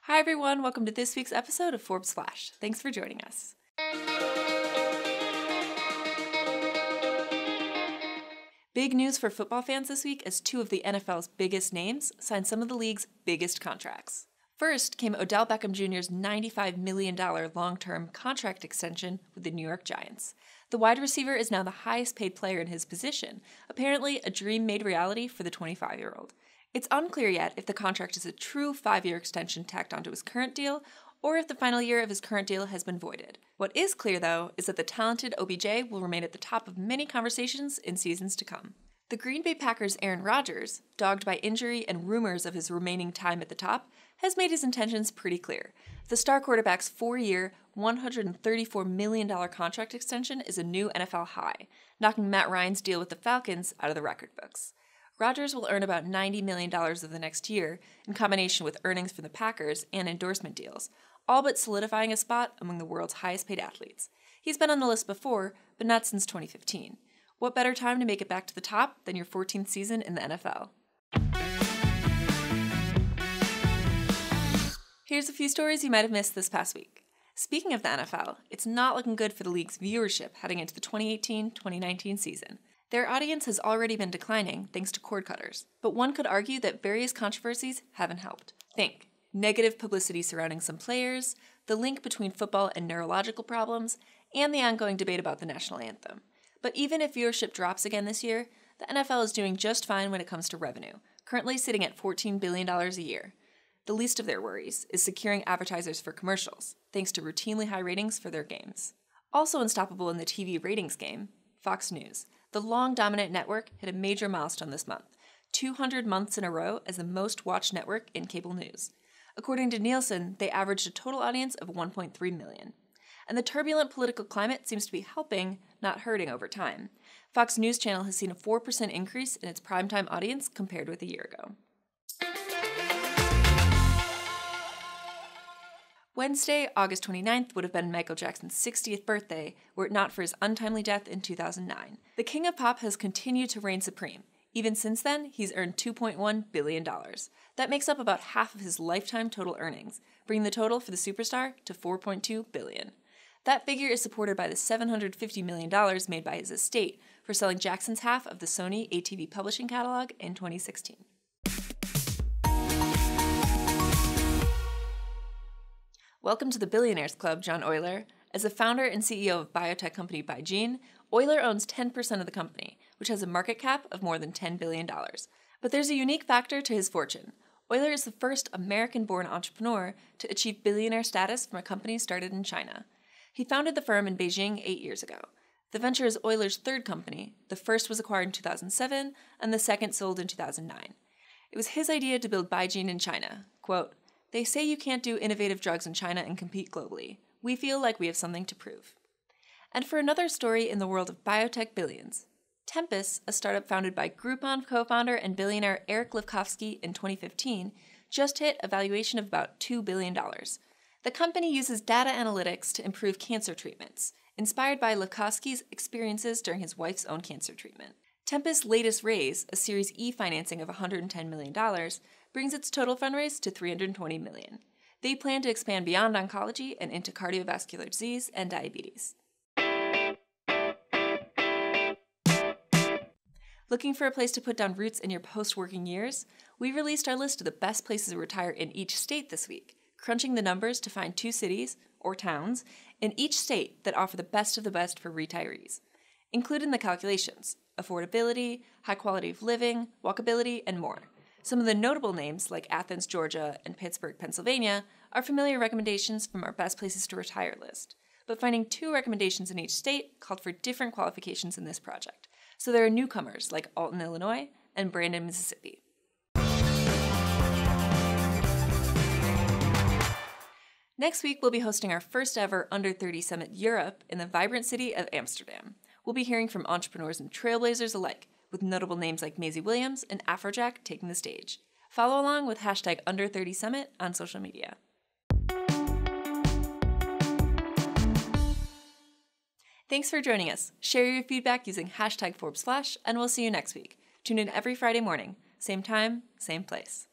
Hi everyone, welcome to this week's episode of Forbes Flash. Thanks for joining us. Big news for football fans this week as two of the NFL's biggest names signed some of the league's biggest contracts. First came Odell Beckham Jr.'s $95 million long-term contract extension with the New York Giants. The wide receiver is now the highest paid player in his position, apparently a dream made reality for the 25-year-old. It's unclear yet if the contract is a true 5-year extension tacked onto his current deal, or if the final year of his current deal has been voided. What is clear, though, is that the talented OBJ will remain at the top of many conversations in seasons to come. The Green Bay Packers' Aaron Rodgers, dogged by injury and rumors of his remaining time at the top, has made his intentions pretty clear. The star quarterback's 4-year, $134 million contract extension is a new NFL high, knocking Matt Ryan's deal with the Falcons out of the record books. Rodgers will earn about $90 million of the next year, in combination with earnings from the Packers and endorsement deals, all but solidifying a spot among the world's highest-paid athletes. He's been on the list before, but not since 2015. What better time to make it back to the top than your 14th season in the NFL? Here's a few stories you might have missed this past week. Speaking of the NFL, it's not looking good for the league's viewership heading into the 2018-2019 season. Their audience has already been declining thanks to cord cutters, but one could argue that various controversies haven't helped. Think negative publicity surrounding some players, the link between football and neurological problems, and the ongoing debate about the national anthem. But even if viewership drops again this year, the NFL is doing just fine when it comes to revenue, currently sitting at $14 billion a year. The least of their worries is securing advertisers for commercials, thanks to routinely high ratings for their games. Also unstoppable in the TV ratings game, Fox News. The long dominant network hit a major milestone this month, 200 months in a row as the most watched network in cable news. According to Nielsen, they averaged a total audience of 1.3 million. And the turbulent political climate seems to be helping, not hurting over time. Fox News Channel has seen a 4% increase in its primetime audience compared with a year ago. Wednesday, August 29th, would have been Michael Jackson's 60th birthday, were it not for his untimely death in 2009. The king of pop has continued to reign supreme. Even since then, he's earned $2.1 billion. That makes up about half of his lifetime total earnings, bringing the total for the superstar to $4.2 billion. That figure is supported by the $750 million made by his estate for selling Jackson's half of the Sony ATV publishing catalog in 2016. Welcome to the Billionaires Club, John Oyler. As the founder and CEO of biotech company BeiGene, Oyler owns 10% of the company, which has a market cap of more than $10 billion. But there's a unique factor to his fortune. Oyler is the first American-born entrepreneur to achieve billionaire status from a company started in China. He founded the firm in Beijing 8 years ago. The venture is Oyler's third company. The first was acquired in 2007, and the second sold in 2009. It was his idea to build BeiGene in China. Quote, "They say you can't do innovative drugs in China and compete globally. We feel like we have something to prove." And for another story in the world of biotech billions, Tempus, a startup founded by Groupon co-founder and billionaire Eric Lefkofsky in 2015, just hit a valuation of about $2 billion. The company uses data analytics to improve cancer treatments, inspired by Lefkofsky's experiences during his wife's own cancer treatment. Tempus' latest raise, a Series E financing of $110 million, brings its total fundraise to $320 million. They plan to expand beyond oncology and into cardiovascular disease and diabetes. Looking for a place to put down roots in your post-working years? We released our list of the best places to retire in each state this week, crunching the numbers to find 2 cities, or towns, in each state that offer the best of the best for retirees. Include in the calculations affordability, high quality of living, walkability, and more. Some of the notable names, like Athens, Georgia, and Pittsburgh, Pennsylvania, are familiar recommendations from our Best Places to Retire list. But finding 2 recommendations in each state called for different qualifications in this project. So there are newcomers like Alton, Illinois, and Brandon, Mississippi. Next week, we'll be hosting our first ever Under 30 Summit Europe in the vibrant city of Amsterdam. We'll be hearing from entrepreneurs and trailblazers alike, with notable names like Maisie Williams and Afrojack taking the stage. Follow along with hashtag Under30Summit on social media. Thanks for joining us. Share your feedback using hashtag Forbes Flash, and we'll see you next week. Tune in every Friday morning. Same time, same place.